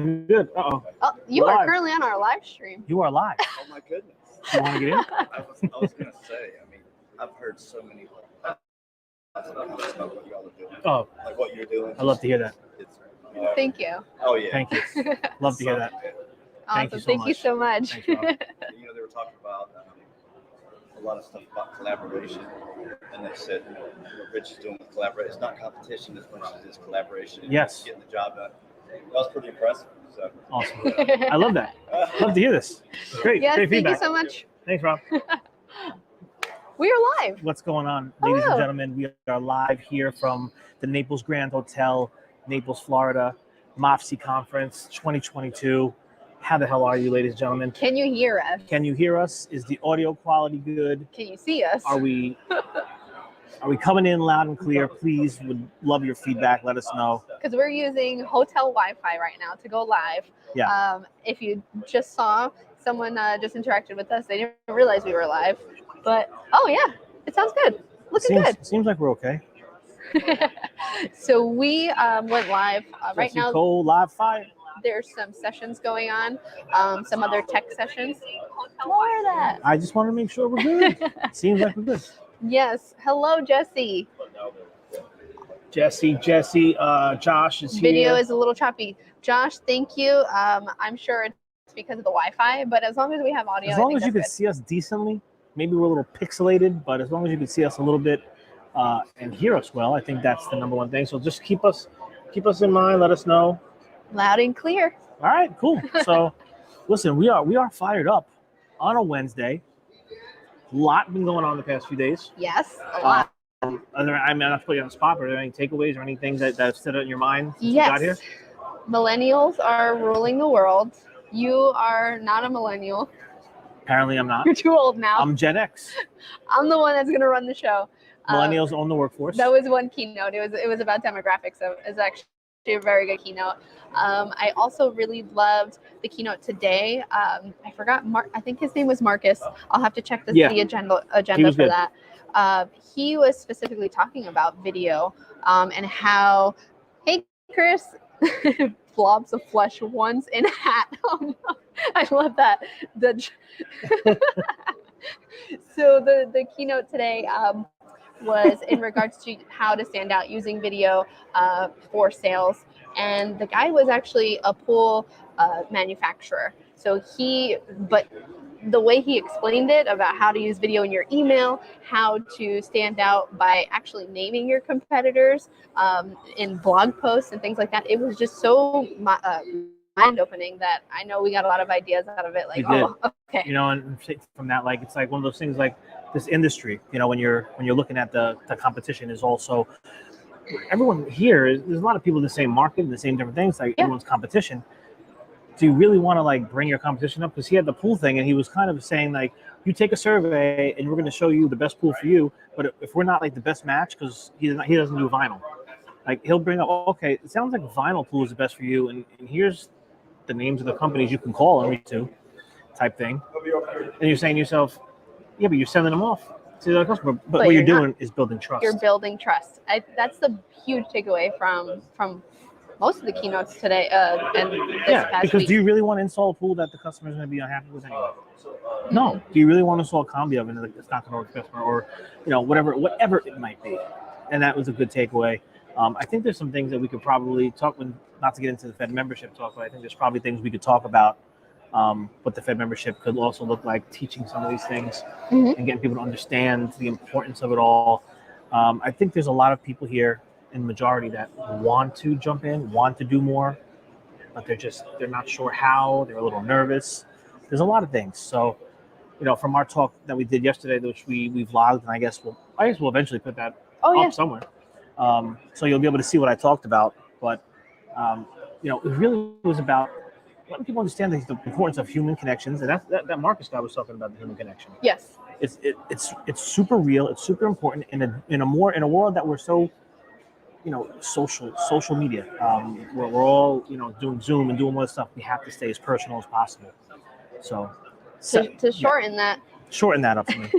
good. Uh-oh. Oh, you We're are live. currently on our live stream. You are live. Oh my goodness. You want to get in? I was gonna say, I mean, I've heard so many comments about what y'all are doing. Oh, Like what you're doing. I love to hear that. It's, Thank you. oh yeah. Thank you. Love to hear that. Thank Awesome. you so Thank you much. so much. Thanks, Rob. You know, they were talking about a lot of stuff about collaboration, and they said, you know, what Rich is doing with collaboration, it's not competition as much as it's collaboration. And Yes. getting the job done. That was pretty impressive. So. Awesome. I love that. Love to hear this. Great. Yes, Great thank you feedback. so much. Thanks, Rob. We are live. What's going on, ladies and Hello. gentlemen? We are live here from the Naples Grand Hotel, Naples, Florida, MAFSI Conference 2022. How the hell are you, ladies and gentlemen? Can you hear us? Can you hear us? Is the audio quality good? Can you see us? Are we coming in loud and clear? Please, would love your feedback. Let us know. Because we're using hotel Wi-Fi right now to go live. Yeah. If you just saw, someone just interacted with us. They didn't realize we were live. But, oh yeah, it sounds good. Looking Seems like we're okay. good. So we went live right Jesse now. Cole, live fire. There's some sessions going on, some other tech sessions. Lower that. I just want to make sure we're good. Seems like we're good. Yes. Hello, Jesse. Jesse, Josh is here. Video is a little choppy. Josh, thank you. I'm sure it's because of the Wi-Fi, but as long as we have audio, As long I think as you can that's see us decently, maybe we're a little pixelated, but as long as you can see us a little bit and hear us well, I think that's the number one thing. So just keep us in mind. Let us know. good. Loud and clear. All right, cool. So, listen, we are fired up on a Wednesday. A lot been going on the past few days. Yes, a lot. I'm not to put you on the spot, but are there any takeaways or anything that have stood out in your mind since you got here? Yes. Millennials are ruling the world. You are not a millennial. Apparently, I'm not. You're too old now. I'm Gen X. I'm the one that's going to run the show. Millennials own the workforce. That was one keynote. It was about demographics, so it's actually a very good keynote. I also really loved the keynote today. I forgot I think his name was Marcus. I'll have to check the agenda was for good. that. He was specifically talking about video and how, hey Chris, blobs of flesh once in a hat. Oh, no. I love that. So the keynote today was in regards to how to stand out using video for sales. And the guy was actually a pool manufacturer. So but the way he explained it about how to use video in your email, how to stand out by actually naming your competitors in blog posts and things like that, it was just so mind-opening that I know we got a lot of ideas out of it. Like, oh, okay. You know, and from that, like, it's like one of those things, like this industry, you know, when you're looking at the competition is also, everyone here, there's a lot of people in the same market, the same different things, like everyone's competition. Do you really want to like bring your competition up? Because he had the pool thing and he was kind of saying like, you take a survey and we're going to show you the best pool for you. But if we're not like the best match, because he doesn't do vinyl, like he'll bring up, okay, it sounds like vinyl pool is the best for you. And here's the names of the companies you can call and reach to, type thing. And you're saying to yourself, yeah, but you're sending them off to the customer. But what you're doing is building trust. You're building trust. That's the huge takeaway from most of the keynotes today and this past because week. Do you really want to install a pool that the customer is going to be unhappy with anyway? No. Do you really want to install a combi oven that's not going to work for the customer, or whatever it might be? And that was a good takeaway. I think there's some things that we could probably talk with, not to get into the Fed membership talk, but I think there's probably things we could talk about what the Fed membership could also look like, teaching some of these things and getting people to understand the importance of it all. I think there's a lot of people here in the majority that want to jump in, want to do more, but they're not sure how. They're a little nervous. There's a lot of things. So, from our talk that we did yesterday, which we vlogged, and I guess we'll eventually put that up somewhere. So you'll be able to see what I talked about. But it really was about letting people understand the importance of human connections, and that Marcus guy was talking about the human connection. Yes, it's super real. It's super important in a world that we're so social media. We're all doing Zoom and doing all this stuff. We have to stay as personal as possible. So to shorten that. Shorten that up for me.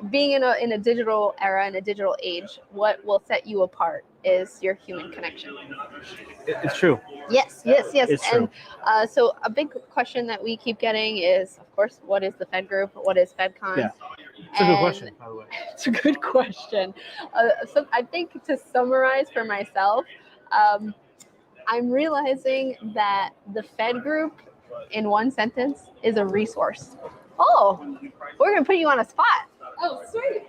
being in a digital era, in a digital age, what will set you apart is your human connection. It's true. Yes. It's And true. so a big question that we keep getting is, of course, what is the Fed Group? What is FEDDCon? Yeah. It's a good question, by the way. It's a good question. So I think to summarize for myself, I'm realizing that the Fed Group, in one sentence, is a resource. Oh, we're going to put you on a spot. Oh, sweet.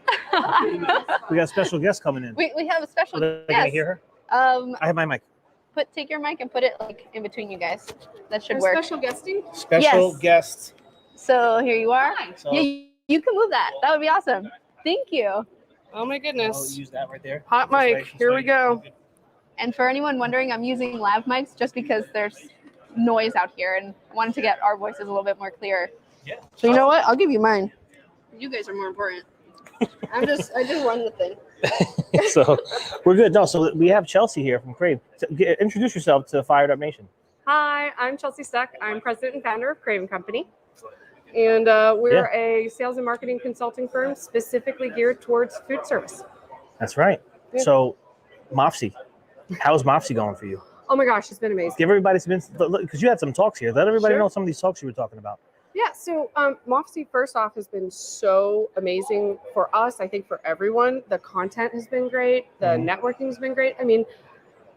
We got a special guest coming in. We have a special Can I guest. hear her? I have my mic. Take your mic and put it like in between you guys. That should Our work. special guesting. Special Yes. guest. So here you are. Hi. So You can move that. That would be awesome. Thank you. Oh my I'll goodness. use that right there. Hot This way, mic. this Here way. we go. And for anyone wondering, I'm using lav mics just because there's noise out here and I wanted to get our voices a little bit more clear. Yeah. So you know what? I'll give you mine. You guys are more important. I just run the thing. So we're good. No, so we have Chelsea here from Crave. So, introduce yourself to Fired Up Nation. Hi, I'm Chelsea Stuck. I'm president and founder of Craven Company. And we're a sales and marketing consulting firm specifically geared towards food service. That's right. Yeah. So MAFSI, how's MAFSI going for you? Oh my gosh, it's been amazing. Give everybody some, because you had some talks here. Let everybody Sure. know some of these talks you were talking about. Yeah, so MAFSI first off has been so amazing for us. I think for everyone, the content has been great. The networking has been great. I mean,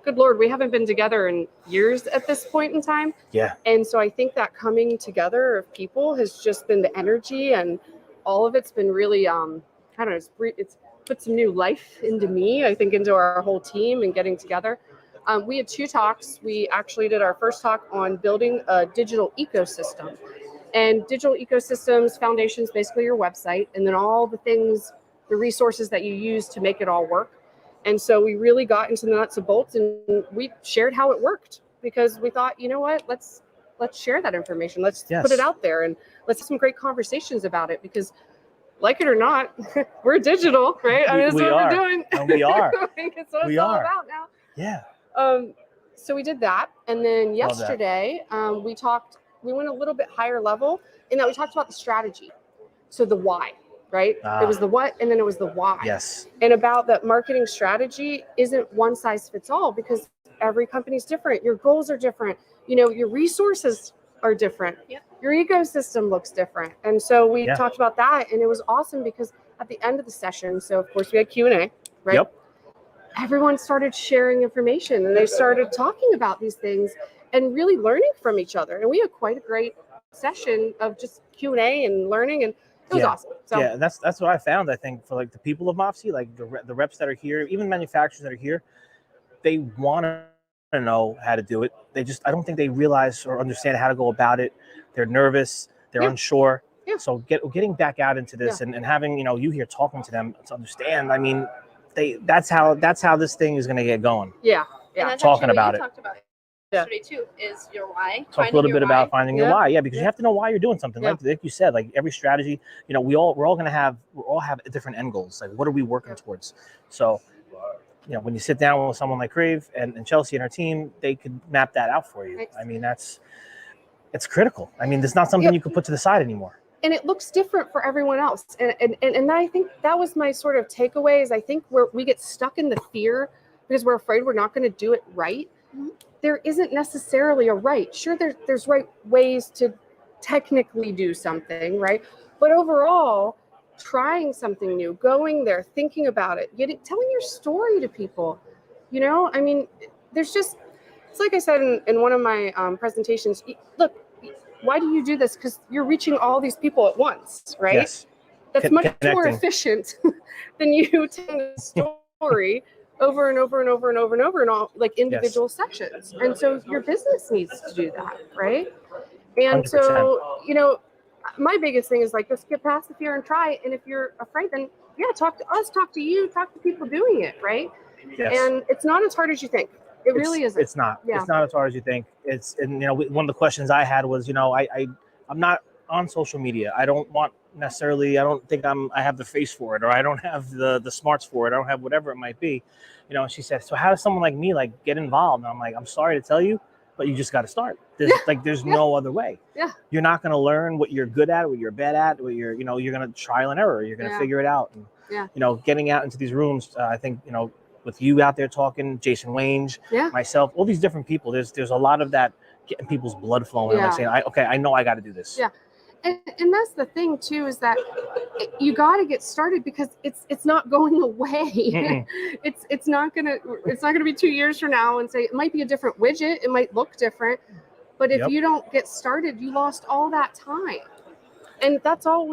good Lord, we haven't been together in years at this point in time. Yeah. And so I think that coming together of people has just been the energy, and all of it's been really, I don't know, it's put some new life into me, I think, into our whole team and getting together. We had 2 talks. We actually did our first talk on building a digital ecosystem. And digital ecosystems, foundations, basically your website, and then all the things, the resources that you use to make it all work. And so we really got into the nuts and bolts, and we shared how it worked, because we thought, you know what, let's share that information. Let's put it out there, and let's have some great conversations about it, because like it or not, we're digital, right? I mean, that's what we're doing. And we are. It's what it's all about now. Yeah. So we did that. And then yesterday, we went a little bit higher level in that we talked about the strategy. So the why, right? It was the what, and then it was the why. Yes. And about that marketing strategy isn't one size fits all, because every company's different. Your goals are different. You know, your resources are different. Yep. Your ecosystem looks different. And so we talked about that, and it was awesome because at the end of the session, so of course we had Q&A, right? Yep. Everyone started sharing information, and they started talking about these things and really learning from each other. And we had quite a great session of just Q&A and learning, and it was awesome. So yeah, that's what I found. I think for like the people of MAFSI, like the reps that are here, even manufacturers that are here, they want to know how to do it. I don't think they realize or understand how to go about it. They're nervous. They're unsure. Yeah. So getting back out into this and having, you here talking to them to understand. I mean, that's how this thing is going to get going. Yeah. And that's Talking actually what about you it. talked about yesterday too, is your why. Talk a little bit about finding your why. Yeah, because you have to know why you're doing something. Yeah. Like you said, like every strategy, we all have different end goals. Like, what are we working towards? So, when you sit down with someone like Crave and Chelsea and her team, they could map that out for you. Right. I mean, it's critical. I mean, it's not something you could put to the side anymore. And it looks different for everyone else. And I think that was my sort of takeaway, is I think we get stuck in the fear because we're afraid we're not going to do it right. Mm-hmm. There isn't necessarily a right. Sure, there's right ways to technically do something, right? But overall, trying something new, going there, thinking about it, telling your story to people, I mean, it's like I said in one of my presentations, look, why do you do this? Because you're reaching all these people at once, right? Yes. That's much more Connecting. efficient than you telling a story over and over and over and over and over in all like individual sections. And so your business needs to do that, right? And 100%. so, my biggest thing is like, just get past the fear and try. And if you're afraid, then talk to us, talk to you, talk to people doing it, right? Yes. And it's not as hard as you think. It really isn't. It's not. Yeah. It's not as hard as you think. One of the questions I had was, I'm not on social media. I don't think I have the face for it, or I don't have the smarts for it. I don't have whatever it might be. And she said, so how does someone like me get involved? And I'm like, I'm sorry to tell you, but you just got to start. There's no other way. Yeah. You're not going to learn what you're good at, what you're bad at, what you're going to trial and error. You're going to figure it out. And, getting out into these rooms, I think, with you out there talking, Jason Wange, myself, all these different people, there's a lot of that getting people's blood flowing. Like saying, I know I got to do this. Yeah. And that's the thing too, is that you got to get started because it's not going away. It's not gonna be 2 years from now and say it might be a different widget, it might look different, but if you don't get started, you lost all that time. And that's all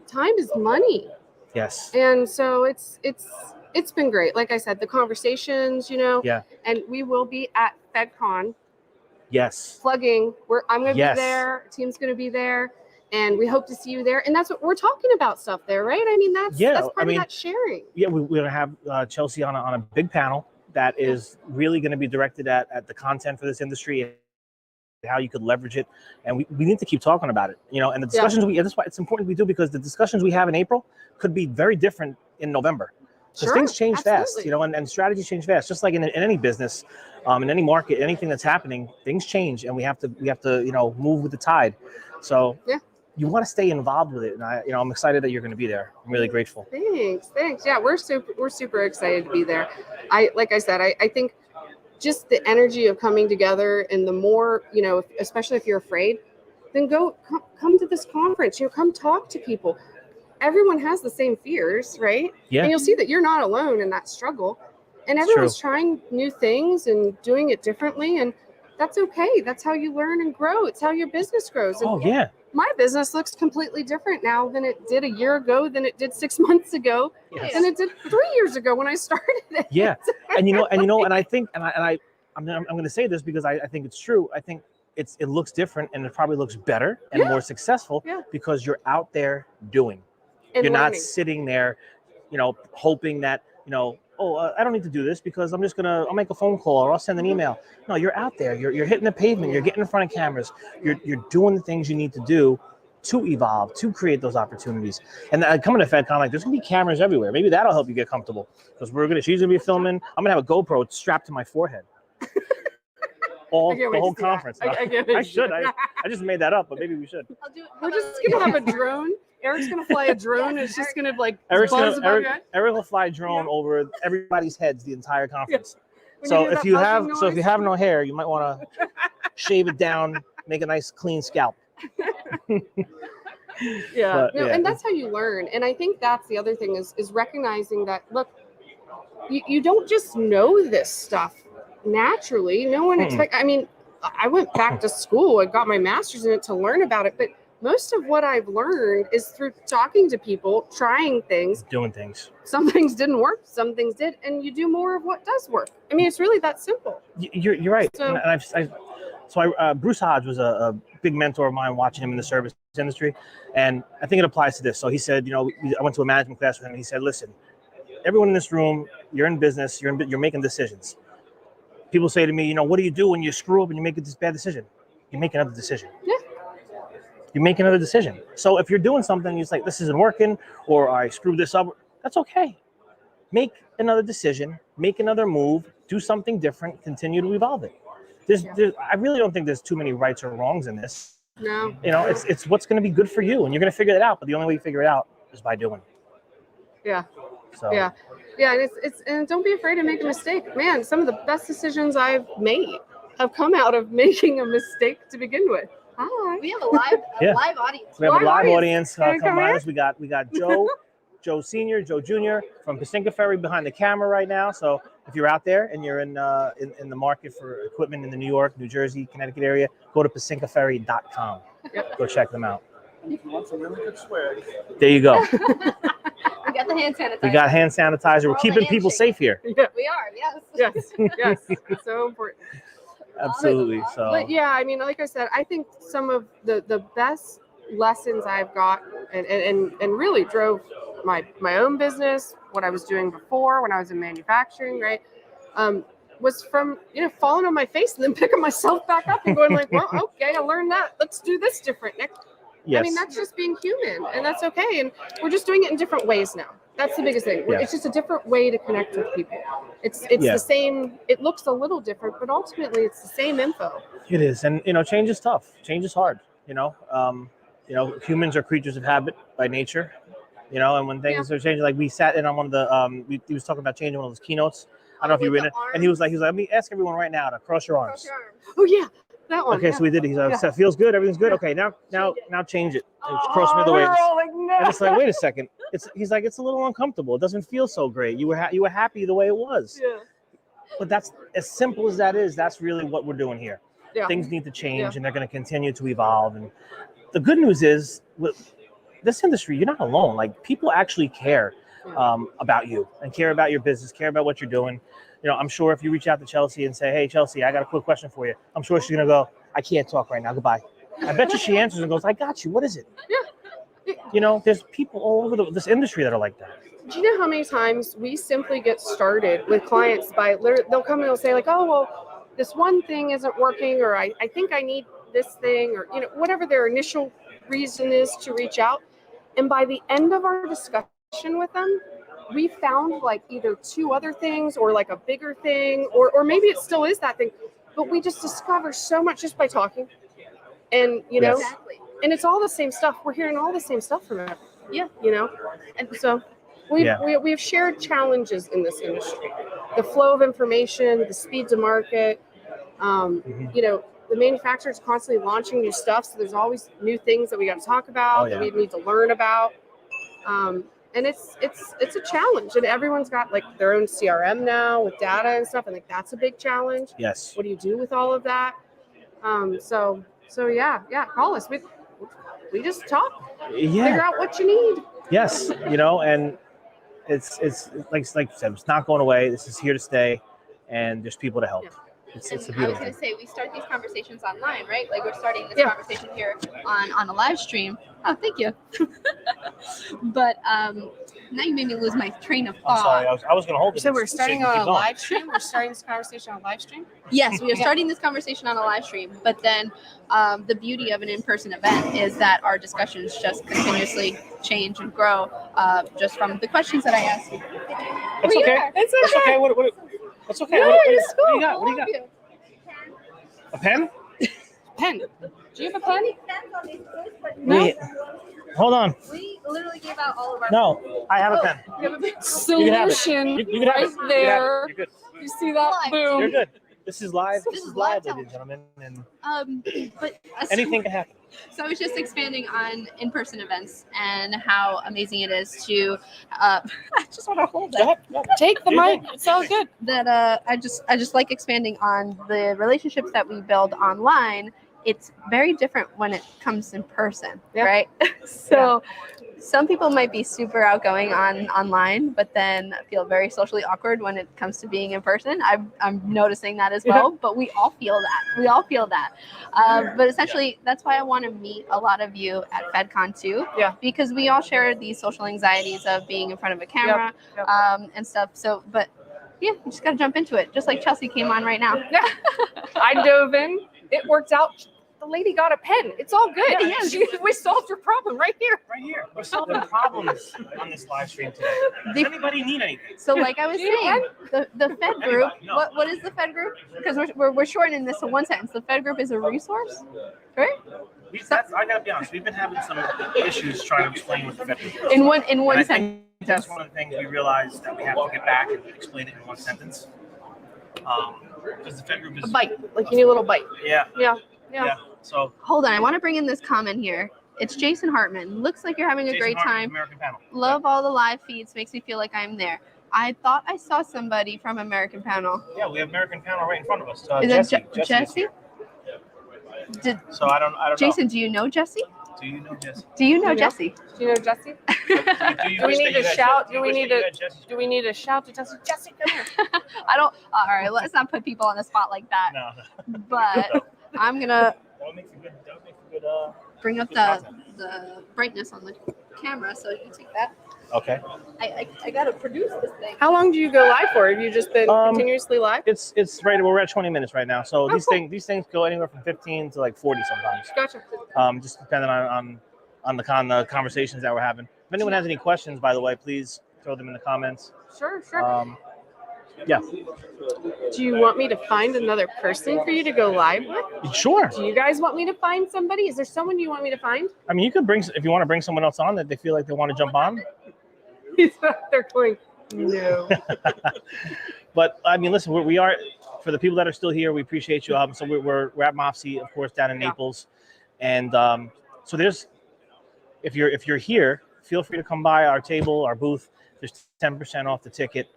time is money. Yes. And so it's been great. Like I said, the conversations, and we will be at FEDDCon. Yes. Plugging. I'm going to be there. Team's going to be there. And we hope to see you there. And that's what we're talking about stuff there, right? I mean, that's part of that sharing. Yeah, we're going to have Chelsea on a big panel that is really going to be directed at the content for this industry and how you could leverage it. And we need to keep talking about it, and the discussions that's why it's important we do, because the discussions we have in April could be very different in November. Because things change fast, and strategies change fast. Just like in any business, in any market, anything that's happening, things change, and we have to move with the tide. So you want to stay involved with it, and I'm excited that you're going to be there. I'm really grateful. Thanks. Yeah, we're super excited to be there. Like I said, I think just the energy of coming together, and the more especially if you're afraid, then come to this conference. Come talk to people. Everyone has the same fears, right? Yeah. And you'll see that you're not alone in that struggle. And everyone's trying new things and doing it differently, and that's okay. That's how you learn and grow. It's how your business grows. And my business looks completely different now than it did a year ago, than it did 6 months ago, and it did 3 years ago when I started it. Yeah, and I think, I'm going to say this because I think it's true. I think it looks different, and it probably looks better and more successful because you're out there doing. And you're not sitting there, hoping that I don't need to do this because I'll make a phone call or I'll send an email. No, you're out there. You're hitting the pavement. You're getting in front of cameras. You're doing the things you need to do to evolve, to create those opportunities. And coming to FEDDCon, there's gonna be cameras everywhere. Maybe that'll help you get comfortable because she's gonna be filming. I'm gonna have a GoPro strapped to my forehead. The whole conference. I should. I just made that up, but maybe we should. I'll do it. We're just gonna have a drone. Eric's gonna fly a drone. It's just gonna Eric will fly a drone over everybody's heads the entire conference. So if you have no hair, you might want to shave it down, make a nice clean scalp. And that's how you learn. And I think that's the other thing is recognizing that, look, you don't just know this stuff naturally. No one I went back to school. I got my master's in it to learn about it, but most of what I've learned is through talking to people, trying things, doing things. Some things didn't work, some things did, and you do more of what does work. I mean, it's really that simple. You're right. So, Bruce Hodge was a big mentor of mine, watching him in the service industry, and I think it applies to this. So he said, I went to a management class with him, and he said, listen, everyone in this room, you're in business, you're making decisions. People say to me, what do you do when you screw up and you make this bad decision? You make another decision. Yeah. You make another decision. So if you're doing something, you're like, this isn't working, or I screwed this up, that's okay. Make another decision, make another move, do something different, continue to evolve it. I really don't think there's too many rights or wrongs in this. No. It's what's going to be good for you, and you're going to figure it out. But the only way you figure it out is by doing. Yeah. So. Yeah. And don't be afraid to make a mistake. Man, some of the best decisions I've made have come out of making a mistake to begin with. Hi. We have a live audience. We have a live audience. Come by us. We got Joe Senior, Joe Junior from Pacifica Ferry behind the camera right now. So if you're out there and you're in the market for equipment in the New York, New Jersey, Connecticut area, go to pacificaferry.com. Go check them out. If you want some really good swag. There you go. We got the hand sanitizer. We got hand sanitizer. We're keeping people safe here. Yeah. We are, yes. It's so important. Absolutely. But yeah, I mean, like I said, I think some of the best lessons I've got and really drove my own business, what I was doing before when I was in manufacturing, right? Was from, falling on my face and then picking myself back up and going like, well, okay, I learned that. Let's do this different next. Yes. I mean, that's just being human, and that's okay. And we're just doing it in different ways now. That's the biggest thing. Yeah. It's just a different way to connect with people. It's Yeah. the same. It looks a little different, but ultimately it's the same info. It is, and change is tough. Change is hard. Humans are creatures of habit by nature. And when things are changing, like we sat in on one of the he was talking about changing one of those keynotes. I don't know if you were in it, and he was like, let me ask everyone right now to cross your arms. Oh yeah, that one. Okay, so we did it. He's like, "So it feels good, everything's good. Okay, now change it. And cross me the way. We're all like, no. And it's like, wait a second. He's like, it's a little uncomfortable. It doesn't feel so great. You were happy the way it was. Yeah. But that's as simple as that is. That's really what we're doing here. Yeah. Things need to change, and they're going to continue to evolve. And the good news is, with this industry, you're not alone. Like, people actually care about you and care about your business, care about what you're doing. I'm sure if you reach out to Chelsea and say, hey, Chelsea, I got a quick question for you, I'm sure she's going to go, I can't talk right now. Goodbye. I bet you she answers and goes, I got you. What is it? Yeah. There's people all over this industry that are like that. Do you know how many times we simply get started with clients by they'll come and they'll say like, oh, well, this one thing isn't working, or I think I need this thing, or, whatever their initial reason is to reach out. And by the end of our discussion with them, we found like either 2 other things or like a bigger thing, or maybe it still is that thing, but we just discover so much just by talking. And, Exactly. and it's all the same stuff. We're hearing all the same stuff from everyone. Yeah. And so we've shared challenges in this industry. The flow of information, the speed to market, the manufacturer's constantly launching new stuff. So there's always new things that we got to talk about, that we need to learn about. And it's a challenge, and everyone's got like their own CRM now with data and stuff. And like, that's a big challenge. Yes. What do you do with all of that? So yeah, call us. We just talk, figure out what you need. Yes. And it's like you said, it's not going away. This is here to stay, and there's people to help. Yeah. It's I a was beautiful going thing. to say, we start these conversations online, right? Like, we're starting this conversation here on a live stream. Oh, thank you. But now you made me lose my train of thought. I'm sorry. I was going to hold it. So we're starting you on keep a going. live stream. We're starting this conversation on a live stream. Yes, we are starting this conversation on a live stream. But then the beauty of an in-person event is that our discussions just continuously change and grow just from the questions that I ask you. It's okay. It's okay. That's okay. No, What do cool. you got? What do you got? A pen? Pen. Do you have a pen? No. Wait. Hold on. We literally gave out all of our. No, I have a pen. You have a big Solution You can have right it. there. You're good. You see that? Live. Boom. You're good. This is live. So This this is is live, live ladies and gentlemen. And but anything can happen. So I was just expanding on in-person events and how amazing it is to. I just want to hold Go that. ahead. Take the mic. It sounds good. That I just like expanding on the relationships that we build online. It's very different when it comes in person, right? So some people might be super outgoing online, but then feel very socially awkward when it comes to being in person. I'm noticing that as well, but we all feel that. But essentially, that's why I want to meet a lot of you at FEDDCon too, because we all share these social anxieties of being in front of a camera and stuff. So, but yeah, you just got to jump into it, just like Chelsea came on right now. Yeah. I dove in. It worked out. The lady got a pen. It's all good. Yeah. We solved your problem right here. Right here. We're solving problems on this live stream today. Does anybody need anything? So like I was saying, the Fed group, No. what is the Fed group? Because we're shortening this to one sentence. The Fed group is a resource, right? I gotta be honest. We've been having some issues trying to explain what the Fed group is. In one And I sentence. think that's one of the things we realized that we have to get back and explain it in one sentence. Because the Fed group is A bite. Like you need a little bite. Yeah. So Hold on, I want to bring in this comment here. It's Jason Hartman. Looks like you're having a Jason great Hartman, time. American Panel. Love all the live feeds. Makes me feel like I'm there. I thought I saw somebody from American Panel. Yeah, we have American Panel right in front of us. Is Jesse. that Jesse? Did So I don't know. Jason? Do you know Jesse? Do you know Jesse? Do you know Yeah. Jesse? Do you know Jesse? Do we need to shout? Do we need to shout to Jesse? Jesse, come here. I don't. All right, let's not put people on the spot like that. No. But I'm gonna That makes a good. bring up the brightness on the camera, so you take that. Okay. I gotta produce this thing. How long do you go live for? Have you just been continuously live? It's right. We're at 20 minutes right now. So Oh, these things go anywhere from 15 to like 40 sometimes. Gotcha. Just depending on the conversations that we're having. If anyone has any questions, by the way, please throw them in the comments. Sure, sure. Yeah. Do you want me to find another person for you to go live with? Sure. Do you guys want me to find somebody? Is there someone you want me to find? I mean, you could if you want to bring someone else on that they feel like they want to jump on. They're going, no. But I mean, listen, we are, for the people that are still here, we appreciate you. So we're at MAFSI, of course, down in Naples. And so if you're here, feel free to come by our table, our booth. There's 10% off the ticket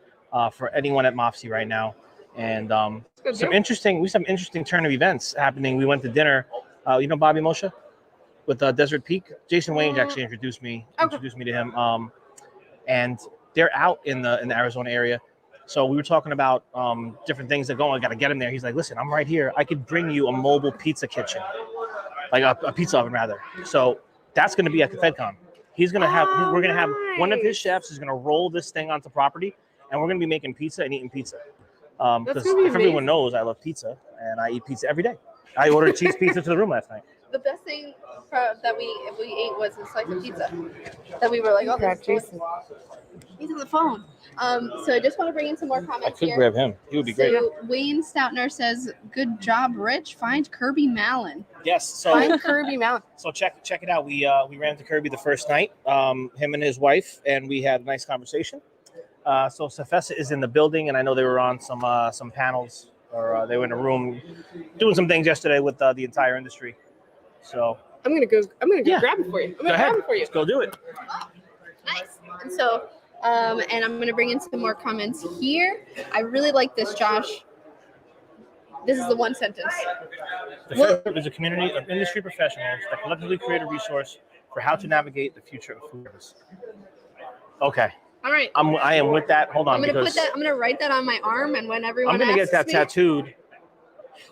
for anyone at MAFSI right now. And we have some interesting turn of events happening. We went to dinner, Bobby Moshe with Desert Peak. Jason Wayne actually introduced me to him. And they're out in the Arizona area. So we were talking about different things that go on. I got to get him there. He's like, listen, I'm right here. I could bring you a mobile pizza kitchen, like a pizza oven rather. So that's going to be at the FEDDCon. He's going to have, we're going to have one of his chefs is going to roll this thing onto property, and we're going to be making pizza and eating pizza. Because if everyone knows, I love pizza and I eat pizza every day. I ordered cheese pizza to the room last night. The best thing that we ate was a slice of pizza. That we were like, oh, that's Jason. He's on the phone. So I just want to bring in some more comments here. Grab him. He would be great. So Wayne Stoutner says, "Good job, Rich. Find Kirby Mallon." Yes. So Find Kirby Mallon. So check it out. We ran into Kirby the first night. Him and his wife, and we had a nice conversation. So Safessa is in the building, and I know they were on some panels, or they were in a room doing some things yesterday with the entire industry. So I'm gonna go grab it for you. I'm gonna grab it for you. Let's go do it. Oh, nice. And so, and I'm gonna bring in some more comments here. I really like this, Josh. This is the one sentence. The Food Group is a community of industry professionals that collectively create a resource for how to navigate the future of food service. Okay. All right. I am with that. Hold on. I'm gonna write that on my arm, and when everyone I'm gonna get that tattooed.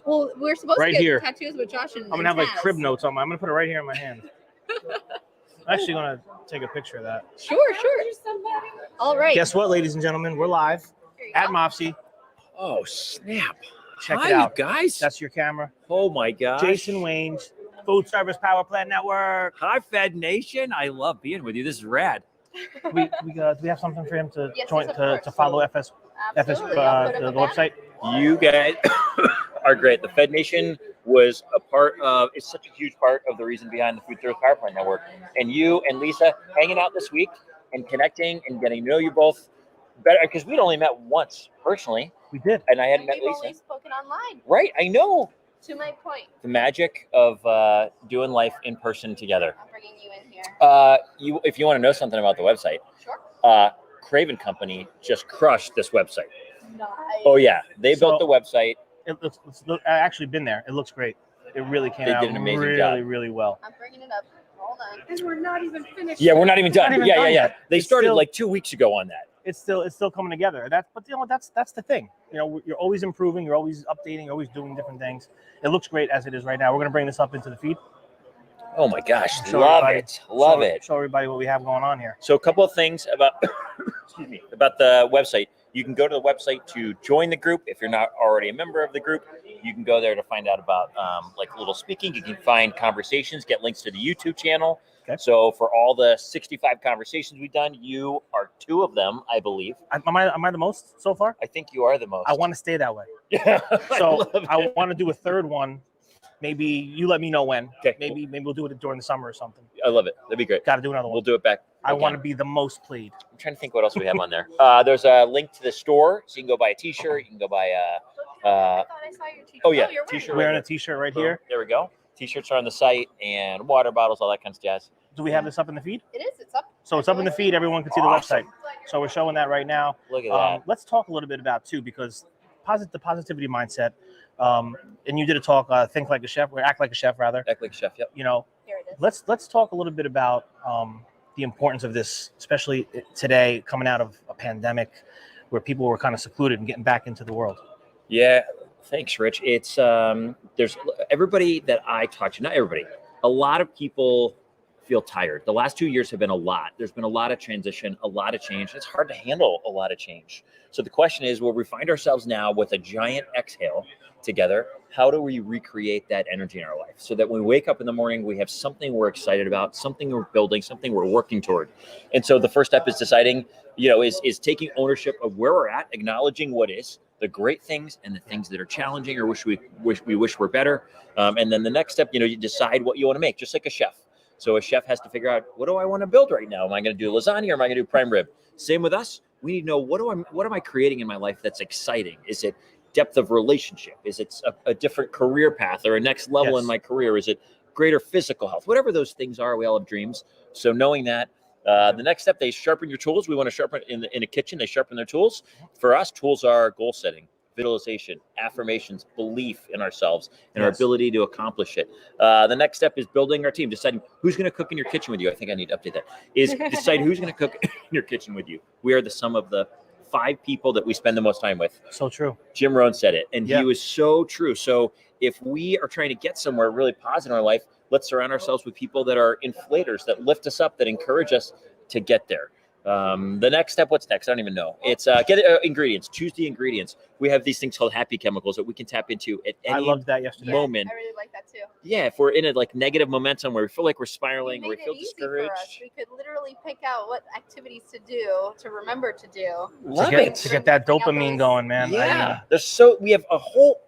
Well, we're supposed right to get here. tattoos with Josh and I'm gonna have like Taz. crib notes on I'm gonna put it right here in my hand. I'm actually gonna take a picture of that. Sure. All right. Guess what, ladies and gentlemen? We're live at MAFSI. Oh, snap. Check Hi, it out. you guys. That's your camera. Oh, my gosh. Jason Wayne's Food Service Power Plant Network. Hi, Fed Nation. I love being with you. This is rad. Do we have something for him to Yes, join of course. to follow FS Absolutely. I'll put it the in the back. website? You guys are great. The Fed Nation was a part of, it's such a huge part of the reason behind the Food Service Power Plant Network. And you and Lisa hanging out this week and connecting and getting to know you both better, because we'd only met once personally. We did. And I hadn't met We've Lisa. only spoken online. Right, I know. To my point, The magic of doing life in person together. I'm bringing you in here. If you want to know something about the website, Sure. Craven Company just crushed this website. Nice. Oh yeah, they built the website. It looks. I've actually been there. It looks great. It really came They out did an amazing really, job. really well. I'm bringing it up. Hold on. And we're not even finished. Yeah, we're not even done. Not even Yeah. done yet. They It's started still- like 2 weeks ago on that. It's still coming together. That's the thing. You're always improving. You're always updating. You're always doing different things. It looks great as it is right now. We're gonna bring this up into the feed. Oh my gosh, Show love everybody- it, love it. Show everybody what we have going on here. So a couple of things about about the website. You can go to the website to join the group. If you're not already a member of the group, you can go there to find out about like little speaking. You can find conversations, get links to the YouTube channel. Okay. So for all the 65 conversations we've done, you are 2 of them, I believe. Am I the most so far? I think you are the most. I want to stay that way. Yeah. So I want to do a third one. Maybe you let me know when. Okay. Maybe we'll do it during the summer or something. I love it. That'd be great. Got to do another one. We'll do it back. I again. want to be the most played. I'm trying to think what else we have on there. There's a link to the store, so you can go buy a T-shirt. You can go buy I thought I saw your t-shirt. oh yeah, you're T-shirt. Wearing a T-shirt right here. There we go. T-shirts are on the site and water bottles, all that kind of jazz. Do we have this up in the feed? It is. It's up. So it's up in the feed. Everyone can see Awesome. the website. So we're showing that right now. Look at that. Let's talk a little bit about too, because the positivity mindset. And you did a talk, think like a chef, or act like a chef rather. Act like a chef. Yep. You know, Here it is. let's talk a little bit about the importance of this, especially today, coming out of a pandemic, where people were kind of secluded and getting back into the world. Yeah. Thanks, Rich. It's there's everybody that I talk to, not everybody. A lot of people feel tired. The last 2 years have been a lot. There's been a lot of transition, a lot of change. It's hard to handle a lot of change. So the question is, will we find ourselves now with a giant exhale together? How do we recreate that energy in our life so that when we wake up in the morning, we have something we're excited about, something we're building, something we're working toward? And so the first step is deciding, is taking ownership of where we're at, acknowledging what is, the great things and the things that are challenging or wish were better. And then the next step, you decide what you want to make, just like a chef. So a chef has to figure out, what do I want to build right now? Am I going to do lasagna or am I going to do prime rib? Same with us. We need to know, what am I creating in my life that's exciting? Is it depth of relationship? Is it a different career path or a next level in my career? Is it greater physical health? Whatever those things are, we all have dreams. So knowing that, the next step, they sharpen your tools. We want to sharpen in a kitchen. They sharpen their tools. For us, tools are goal setting, visualization, affirmations, belief in ourselves and our ability to accomplish it. The next step is building our team, deciding who's going to cook in your kitchen with you. I think I need to update that. Is decide who's going to cook in your kitchen with you. We are the sum of the 5 people that we spend the most time with. So true. Jim Rohn said it, and he was so true. So if we are trying to get somewhere really positive in our life, let's surround ourselves with people that are inflators, that lift us up, that encourage us to get there. The next step, what's next? I don't even know. It's get ingredients, choose the ingredients. We have these things called happy chemicals that we can tap into at any I loved that yesterday. moment. I really like that too. Yeah, if we're in a negative momentum where we feel like we're spiraling, We or we made feel it easy discouraged. for us. We could literally pick out what activities to do, to remember to do. Love To get that dopamine going, man. Yeah, we have a whole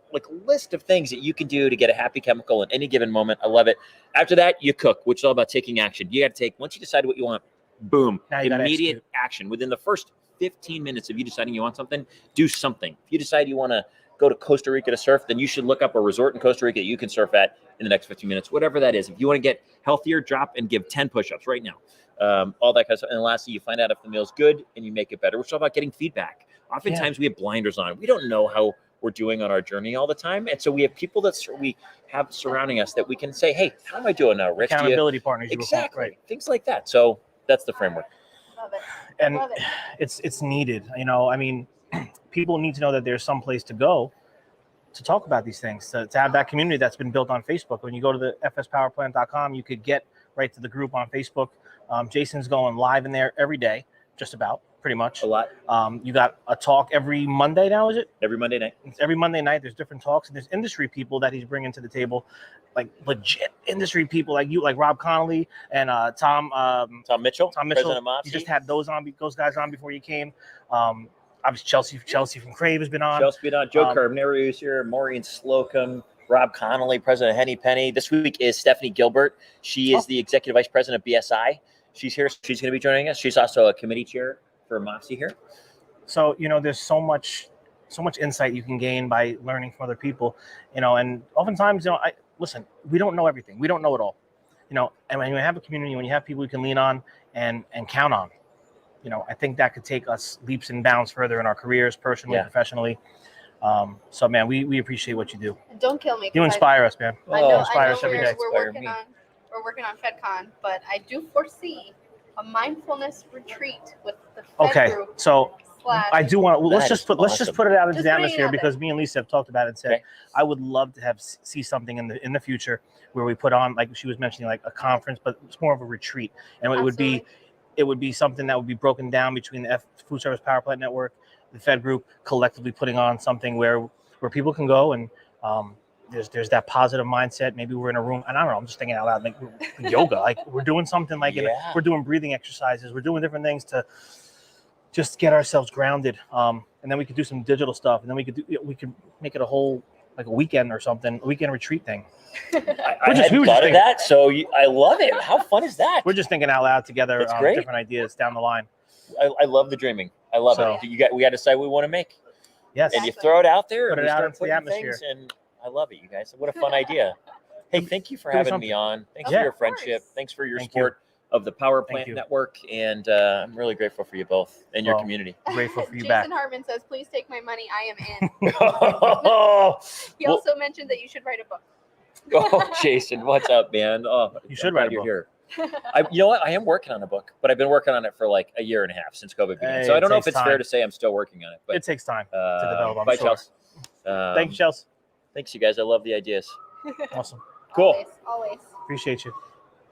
list of things that you can do to get a happy chemical in any given moment. I love it. After that, you cook, which is all about taking action. You got to take, once you decide what you want, boom, Now you gotta immediate execute. action. Within the first 15 minutes of you deciding you want something, do something. If you decide you want to go to Costa Rica to surf, then you should look up a resort in Costa Rica that you can surf at in the next 15 minutes, whatever that is. If you want to get healthier, drop and give 10 push-ups right now. All that kind of stuff. And lastly, you find out if the meal's good and you make it better. We're talking about getting feedback. Oftentimes we have blinders on. We don't know how we're doing on our journey all the time. And so we have people that we have surrounding us that we can say, hey, how am I doing now, Rich? Accountability partners. Exactly. Right. Things like that. So that's the framework. Love it. And Love it. it's needed. I mean, people need to know that there's some place to go to talk about these things, to have that community that's been built on Facebook. When you go to the fspowerplant.com, you could get right to the group on Facebook. Jason's going live in there every day, just about, pretty much. A lot. You got a talk every Monday now, is it? Every Monday night. It's every Monday night. There's different talks, and there's industry people that he's bringing to the table, like legit industry people like you, like Rob Connolly and Tom Mitchell, President of MAFSI. You just had those guys on before you came. Obviously Chelsea from Crave has been on. Joe Carbonari is here, Maureen Slocum, Rob Connolly, president of Henny Penny. This week is Stephanie Gilbert. She is the executive vice president of BSI. She's here. She's going to be joining us. She's also a committee chair for MAFSI here. So, there's so much insight you can gain by learning from other people, and oftentimes, listen, we don't know everything. We don't know it all, and when you have a community, when you have people you can lean on and count on, I think that could take us leaps and bounds further in our careers, personally, professionally. So, man, we appreciate what you do. And don't kill me. You inspire us, man. I know, inspire us every day. We're working on FEDDCon, but I do foresee a mindfulness retreat with the Fed group. So I do want to. Let's just put it out into Just the putting it atmosphere, out because me and Lisa have talked about it and said I would love to see something in the future where we put on, like she was mentioning, like a conference, but it's more of a retreat, and it would be something that would be broken down between the Food Service Power Plant Network, the Fed Group, collectively putting on something where people can go and there's that positive mindset. Maybe we're in a room, and I don't know, I'm just thinking out loud, like yoga, like we're doing something like we're doing breathing exercises, we're doing different things to just get ourselves grounded. And then we could do some digital stuff, and then we could make it a whole, like a weekend or something, a weekend retreat thing. I hadn't thought of that, so I love it. How fun is that? We're just thinking out loud together, different ideas down the line. I love the dreaming. I love it. We got to decide what we want to make. Yes. And you throw it out there, put it out into the atmosphere. And I love it, you guys. What a fun idea. Hey, thank you for having me on. Thanks for your friendship. Thanks for your support of the Power Plant Network. And I'm really grateful for you both and your community. Grateful for you back. Jason Hartman says, please take my money. I am in. He also mentioned that you should write a book. Oh, Jason, what's up, man? Oh, you should write a book. Here. You know what? I am working on a book, but I've been working on it for like a year and a half since COVID began. So I don't know if it's fair to say I'm still working on it. But it takes time to develop. Bye, Chelsea. Thanks, Chelsea. Thanks, you guys. I love the ideas. Awesome. Cool. Always. Appreciate you.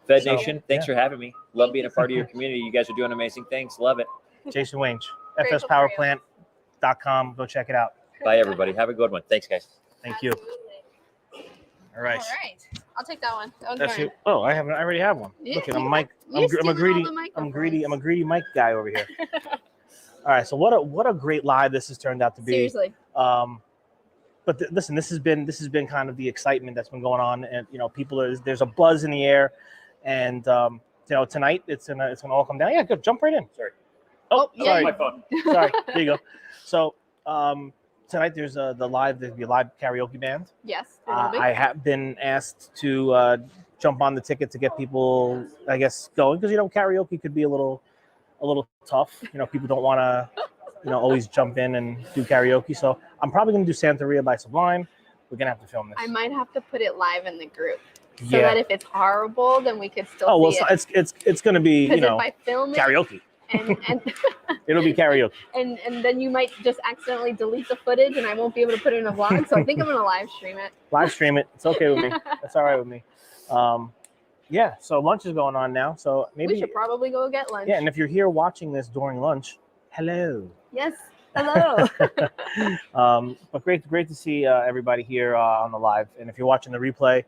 Fed So, Nation, thanks for having me. Love being a part of your community. You guys are doing amazing things. Love it. Jason Wange, Grateful for you. fspowerplant.com. Go check it out. Bye, everybody. Have a good one. Thanks, guys. Thank you. Absolutely. All right. All right. I'll take that one. That one's That's mine. it. Oh, I already have one. Yeah, Look at you I'm Mike. You're I'm stealing a greedy. all the I'm greedy. I'm a microphones. greedy Mike guy over here. All right. So what a great live this has turned out to be. Seriously. But listen, this has been kind of the excitement that's been going on, and there's a buzz in the air, and tonight it's gonna all come down. Yeah, go jump right in. Sorry. Oh, yeah, sorry. My phone. Sorry. There you go. So tonight there's there'll be a live karaoke band. Yes. there will be. I have been asked to jump on the ticket to get people, I guess, going because karaoke could be a little tough. People don't want to, always jump in and do karaoke. So I'm probably going to do Santeria by Sublime. We're gonna have to film this. I might have to put it live in the group so Yeah. that if it's horrible, then we could still Oh well, see it. it's going to be Because if I film it karaoke. and It'll be karaoke. and then you might just accidentally delete the footage and I won't be able to put it in a vlog. So I think I'm gonna live stream it. Live stream it. It's okay with me. That's all right with me. Yeah. So lunch is going on now. So maybe We should probably go get lunch. yeah. And if you're here watching this during lunch, hello. Yes. Hello. But great to see everybody here on the live. And if you're watching the replay,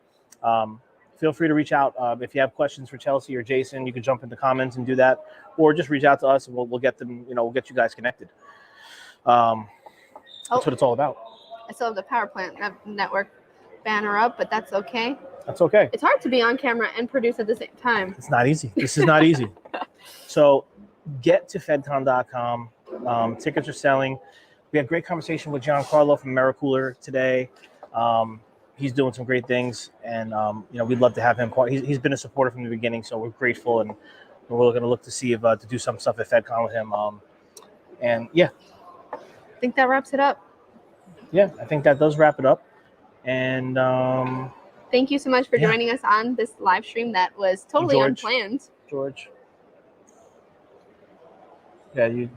feel free to reach out. If you have questions for Chelsea or Jason, you can jump in the comments and do that, or just reach out to us and we'll get them. We'll get you guys connected. That's what it's all about. I still have the Power Plant Network banner up, but that's okay. That's okay. It's hard to be on camera and produce at the same time. It's not easy. This is not easy. So get to FEDDCon.com. Tickets are selling. We had a great conversation with Giancarlo from Mericooler today. He's doing some great things, and we'd love to have him. He's been a supporter from the beginning, so we're grateful, and we're going to look to see if to do some stuff at FEDDCon with him. And yeah, I think that wraps it up. yeah, I think that does wrap it up. And Thank you so much for Yeah. joining us on this live stream that was totally George. unplanned. George, yeah, you.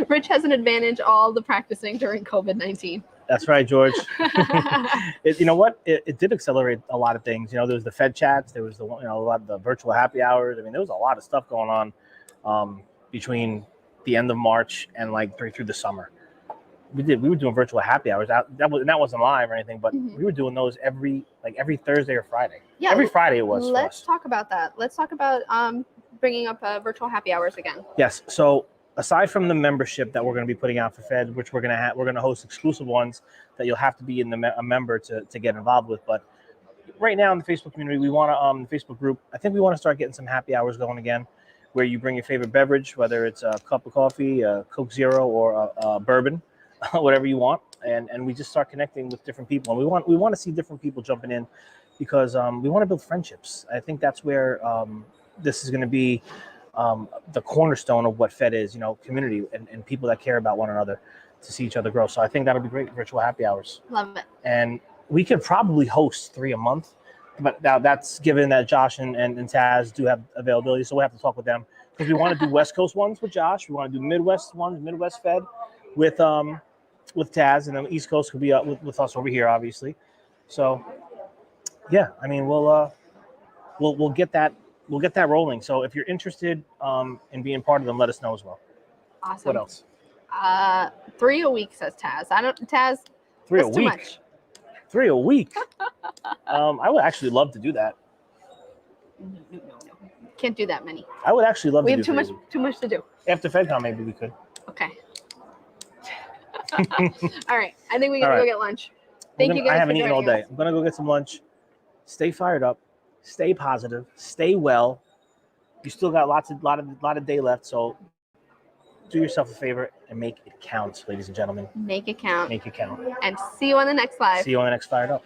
Rich has an advantage all the practicing during COVID-19. That's right, George. You know what? It did accelerate a lot of things. There was the Fed chats. There was a lot of the virtual happy hours. I mean, there was a lot of stuff going on between the end of March and through the summer. We were doing virtual happy hours. That wasn't live or anything, but Mhm. we were doing those every Thursday or Friday. Yeah, Every Friday it was. Let's for us. talk about that. Let's talk about bringing up virtual happy hours again. Yes. So aside from the membership that we're going to be putting out for Fed, which we're going to host exclusive ones that you'll have to be a member to get involved with. But right now in the Facebook community, we want to the Facebook group. I think we want to start getting some happy hours going again, where you bring your favorite beverage, whether it's a cup of coffee, a Coke Zero, or a bourbon, whatever you want, and we just start connecting with different people. And we want to see different people jumping in because we want to build friendships. I think that's where this is going to be. The cornerstone of what Fed is, community and people that care about one another to see each other grow. So I think that'll be great, virtual happy hours. Love it. And we could probably host 3 a month, but now that's given that Josh and Taz do have availability. So we have to talk with them because we want to do West Coast ones with Josh. We want to do Midwest ones, Midwest Fed with Taz, and then East Coast could be with us over here, obviously. So yeah, I mean, we'll get that. We'll get that rolling. So if you're interested in being part of them, let us know as well. Awesome. What else? 3 a week, says Taz. Taz. 3 a That's too week. much. 3 a week. I would actually love to do that. No. Can't do that many. I would actually love We to have do too 3 a much week. too much to do. After FedCon, maybe we could. Okay. All right. I think we gotta All go right. get lunch. Thank you guys. I haven't for eaten all joining day. us. I'm gonna go get some lunch. Stay fired up. Stay positive. Stay well. You still got lot of day left, so do yourself a favor and make it count, ladies and gentlemen. Make it count. Make it count. And see you on the next live. See you on the next Fired Up.